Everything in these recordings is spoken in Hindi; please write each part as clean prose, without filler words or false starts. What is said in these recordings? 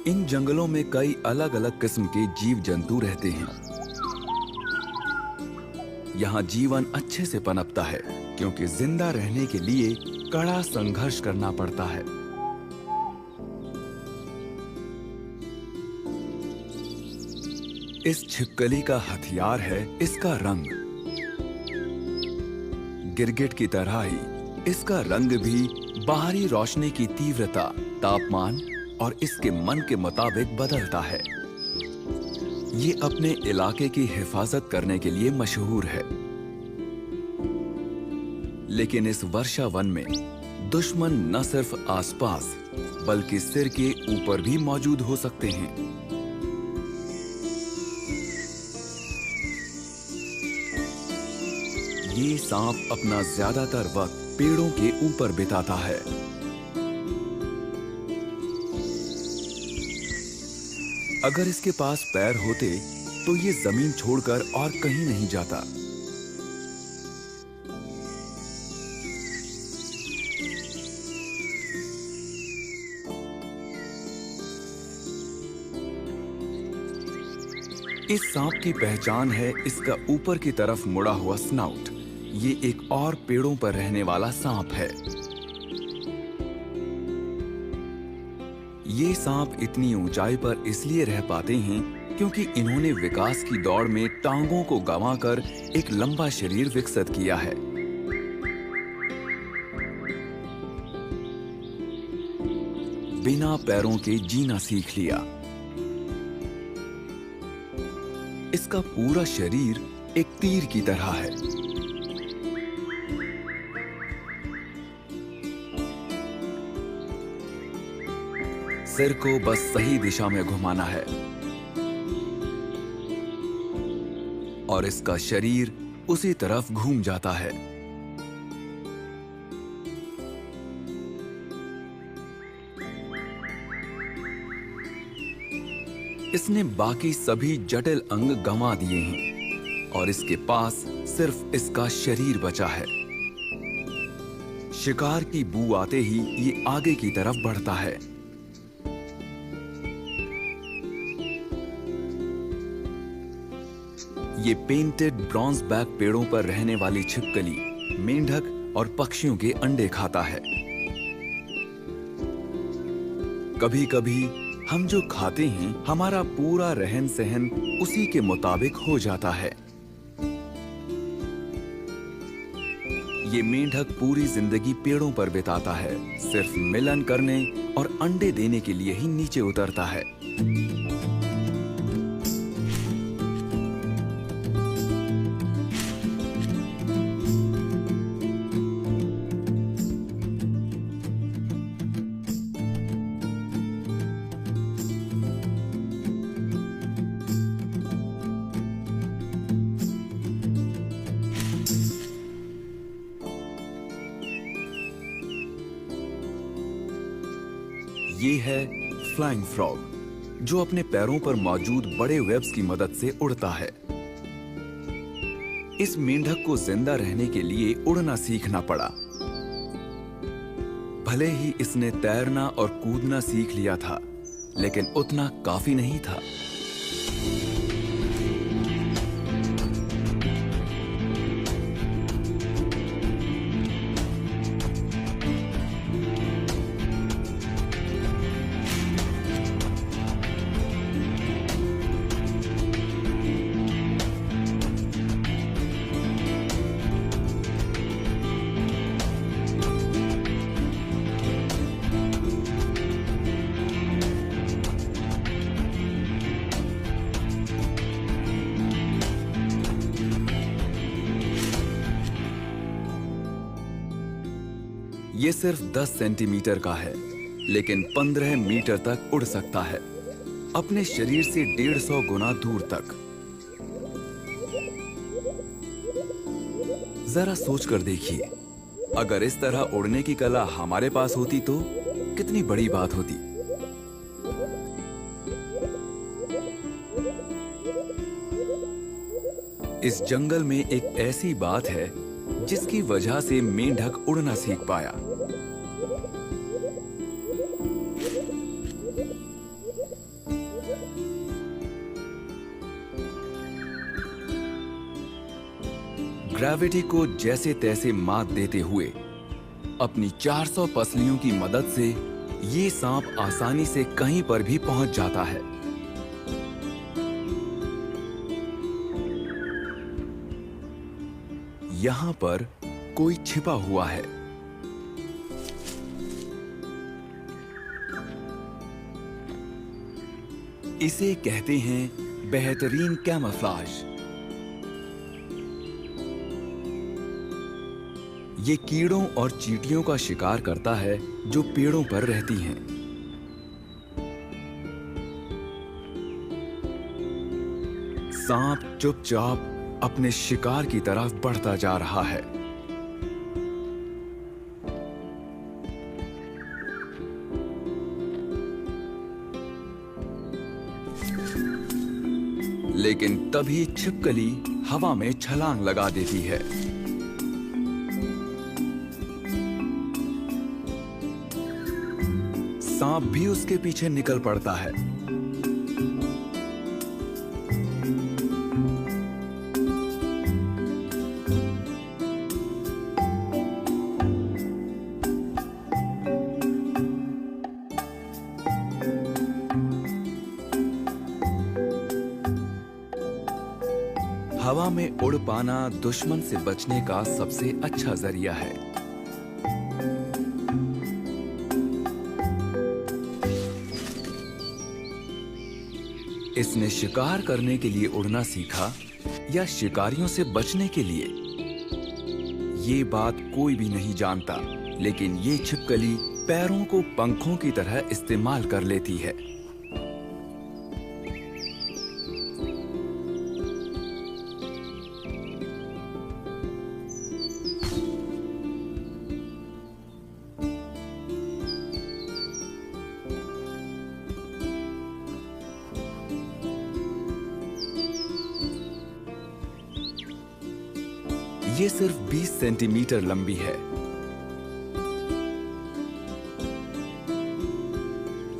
इन जंगलों में कई अलग अलग किस्म के जीव जंतु रहते हैं। यहाँ जीवन अच्छे से पनपता है क्योंकि जिंदा रहने के लिए कड़ा संघर्ष करना पड़ता है। इस छिपकली का हथियार है इसका रंग। गिरगिट की तरह ही इसका रंग भी बाहरी रोशनी की तीव्रता, तापमान और इसके मन के मुताबिक बदलता है। ये अपने इलाके की हिफाजत करने के लिए मशहूर है। लेकिन इस वर्षा वन में दुश्मन न सिर्फ आसपास बल्कि सिर के ऊपर भी मौजूद हो सकते हैं। ये सांप अपना ज्यादातर वक्त पेड़ों के ऊपर बिताता है। अगर इसके पास पैर होते तो ये जमीन छोड़कर और कहीं नहीं जाता। इस सांप की पहचान है इसका ऊपर की तरफ मुड़ा हुआ स्नाउट। ये एक और पेड़ों पर रहने वाला सांप है। ये सांप इतनी ऊंचाई पर इसलिए रह पाते हैं क्योंकि इन्होंने विकास की दौड़ में टांगों को गंवाकर एक लंबा शरीर विकसित किया है। बिना पैरों के जीना सीख लिया। इसका पूरा शरीर एक तीर की तरह है। सिर को बस सही दिशा में घुमाना है और इसका शरीर उसी तरफ घूम जाता है। इसने बाकी सभी जटिल अंग गंवा दिए हैं और इसके पास सिर्फ इसका शरीर बचा है। शिकार की बू आते ही ये आगे की तरफ बढ़ता है। ये पेंटेड ब्रॉन्ज बैक पेड़ों पर रहने वाली छिपकली मेंढक और पक्षियों के अंडे खाता है। कभी-कभी हम जो खाते हैं हमारा पूरा रहन सहन उसी के मुताबिक हो जाता है। ये मेंढक पूरी जिंदगी पेड़ों पर बिताता है, सिर्फ मिलन करने और अंडे देने के लिए ही नीचे उतरता है। ये है फ्लाइंग फ्रॉग, जो अपने पैरों पर मौजूद बड़े वेब्स की मदद से उड़ता है। इस मेंढक को जिंदा रहने के लिए उड़ना सीखना पड़ा। भले ही इसने तैरना और कूदना सीख लिया था, लेकिन उतना काफी नहीं था। ये सिर्फ 10 सेंटीमीटर का है, लेकिन 15 मीटर तक उड़ सकता है, अपने शरीर से 150 गुना दूर तक। जरा सोचकर देखिए, अगर इस तरह उड़ने की कला हमारे पास होती तो कितनी बड़ी बात होती। इस जंगल में एक ऐसी बात है जिसकी वजह से मेंढक उड़ना सीख पाया। ग्रेविटी को जैसे तैसे मात देते हुए अपनी 400 पसलियों की मदद से ये सांप आसानी से कहीं पर भी पहुंच जाता है। यहां पर कोई छिपा हुआ है। इसे कहते हैं बेहतरीन कैमोफ्लेज। ये कीड़ों और चींटियों का शिकार करता है जो पेड़ों पर रहती हैं। सांप चुपचाप अपने शिकार की तरफ बढ़ता जा रहा है। लेकिन तभी छिपकली हवा में छलांग लगा देती है। सांप भी उसके पीछे निकल पड़ता है। हवा में उड़ पाना दुश्मन से बचने का सबसे अच्छा जरिया है। इसने शिकार करने के लिए उड़ना सीखा या शिकारियों से बचने के लिए, ये बात कोई भी नहीं जानता, लेकिन ये छिपकली पैरों को पंखों की तरह इस्तेमाल कर लेती है। ये सिर्फ 20 सेंटीमीटर लंबी है,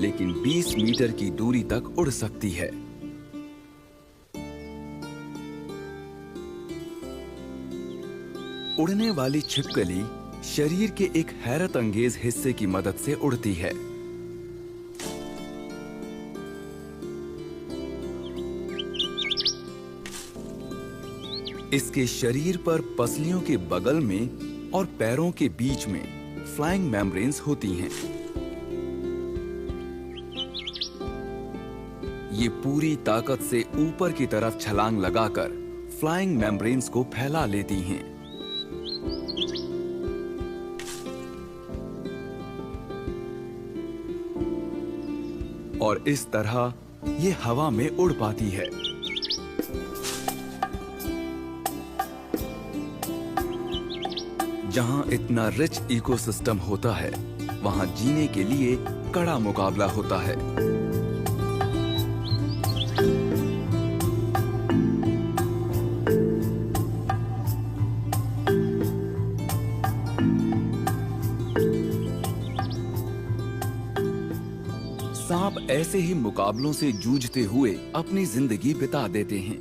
लेकिन 20 मीटर की दूरी तक उड़ सकती है। उड़ने वाली छिपकली शरीर के एक हैरत अंगेज हिस्से की मदद से उड़ती है। इसके शरीर पर पसलियों के बगल में और पैरों के बीच में फ्लाइंग मेम्ब्रेन्स होती हैं। ये पूरी ताकत से ऊपर की तरफ छलांग लगाकर फ्लाइंग मेम्ब्रेन्स को फैला लेती हैं। और इस तरह ये हवा में उड़ पाती है। जहां इतना रिच इकोसिस्टम होता है, वहां जीने के लिए कड़ा मुकाबला होता है। सांप ऐसे ही मुकाबलों से जूझते हुए अपनी जिंदगी बिता देते हैं।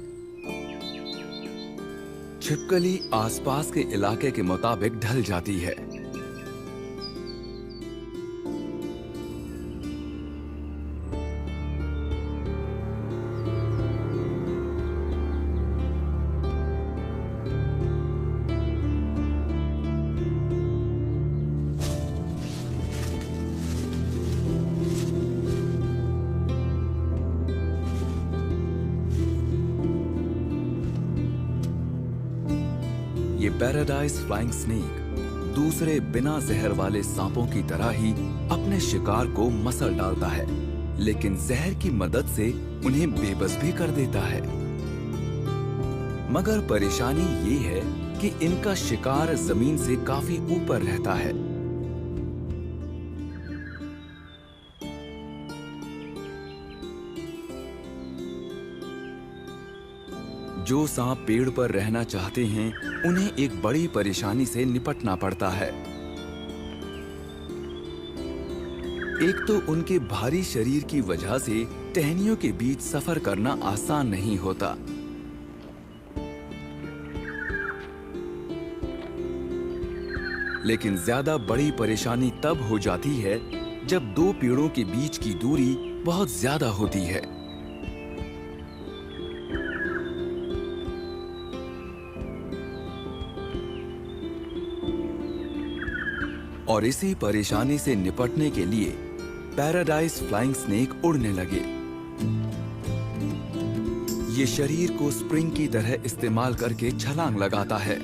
छिपकली आसपास के इलाके के मुताबिक ढल जाती है। ये पैराडाइज फ्लाइंग स्नेक दूसरे बिना जहर वाले सांपों की तरह ही अपने शिकार को मसल डालता है, लेकिन जहर की मदद से उन्हें बेबस भी कर देता है। मगर परेशानी ये है कि इनका शिकार जमीन से काफी ऊपर रहता है। जो सांप पेड़ पर रहना चाहते हैं, उन्हें एक बड़ी परेशानी से निपटना पड़ता है। एक तो उनके भारी शरीर की वजह से टहनियों के बीच सफर करना आसान नहीं होता। लेकिन ज्यादा बड़ी परेशानी तब हो जाती है जब दो पेड़ों के बीच की दूरी बहुत ज्यादा होती है। और इसी परेशानी से निपटने के लिए पैराडाइज फ्लाइंग स्नेक उड़ने लगे। ये शरीर को स्प्रिंग की तरह इस्तेमाल करके छलांग लगाता है।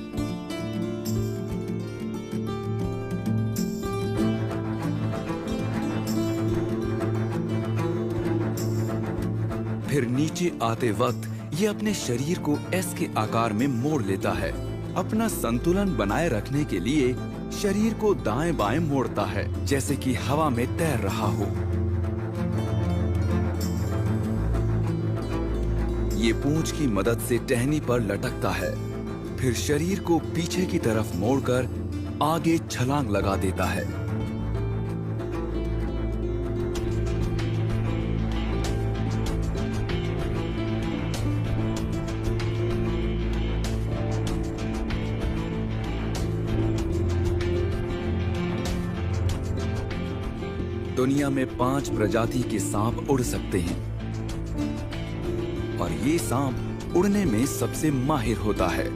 फिर नीचे आते वक्त ये अपने शरीर को एस के आकार में मोड़ लेता है। अपना संतुलन बनाए रखने के लिए शरीर को दाएं बाएं मोड़ता है, जैसे कि हवा में तैर रहा हो। ये पूंछ की मदद से टहनी पर लटकता है, फिर शरीर को पीछे की तरफ मोड़कर आगे छलांग लगा देता है। दुनिया में 5 प्रजाति के सांप उड़ सकते हैं और ये सांप उड़ने में सबसे माहिर होता है।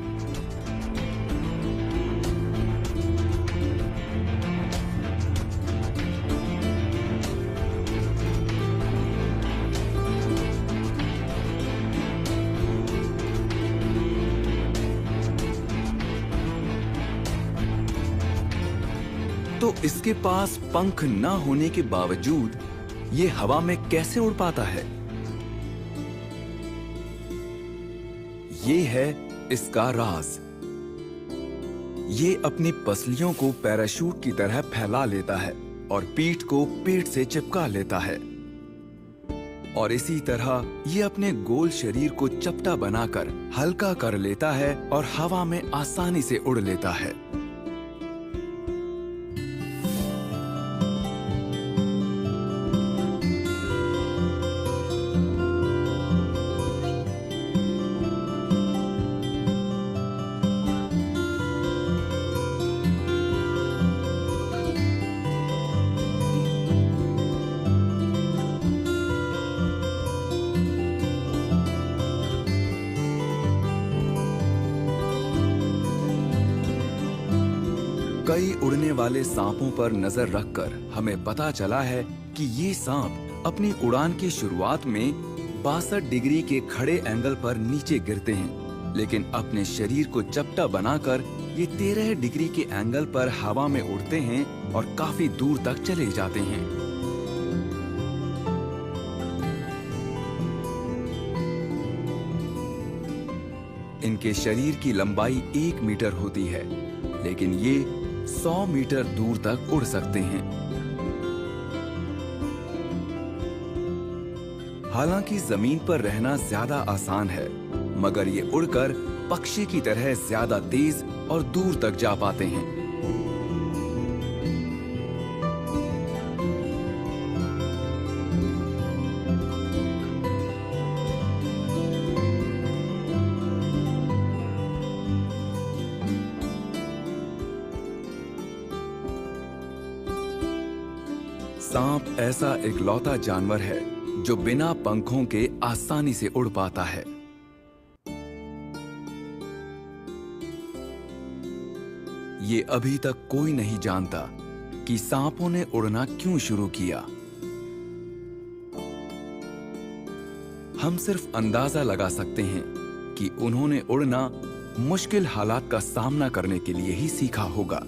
तो इसके पास पंख न होने के बावजूद ये हवा में कैसे उड़ पाता है? ये है इसका राज। ये अपनी पसलियों को पैराशूट की तरह फैला लेता है और पीठ को पेट से चिपका लेता है। और इसी तरह ये अपने गोल शरीर को चपटा बनाकर हल्का कर लेता है और हवा में आसानी से उड़ लेता है। कई उड़ने वाले सांपों पर नजर रखकर हमें पता चला है कि ये सांप अपनी उड़ान की शुरुआत में 62 डिग्री के खड़े एंगल पर नीचे गिरते हैं, लेकिन अपने शरीर को चपटा बनाकर ये 13 डिग्री के एंगल पर हवा में उड़ते हैं और काफी दूर तक चले जाते हैं। इनके शरीर की लंबाई 1 मीटर होती है, लेकिन ये 100 मीटर दूर तक उड़ सकते हैं। हालांकि जमीन पर रहना ज्यादा आसान है, मगर ये उड़कर पक्षी की तरह ज्यादा तेज और दूर तक जा पाते हैं। सांप ऐसा इकलौता जानवर है जो बिना पंखों के आसानी से उड़ पाता है। ये अभी तक कोई नहीं जानता कि सांपों ने उड़ना क्यों शुरू किया। हम सिर्फ अंदाजा लगा सकते हैं कि उन्होंने उड़ना मुश्किल हालात का सामना करने के लिए ही सीखा होगा।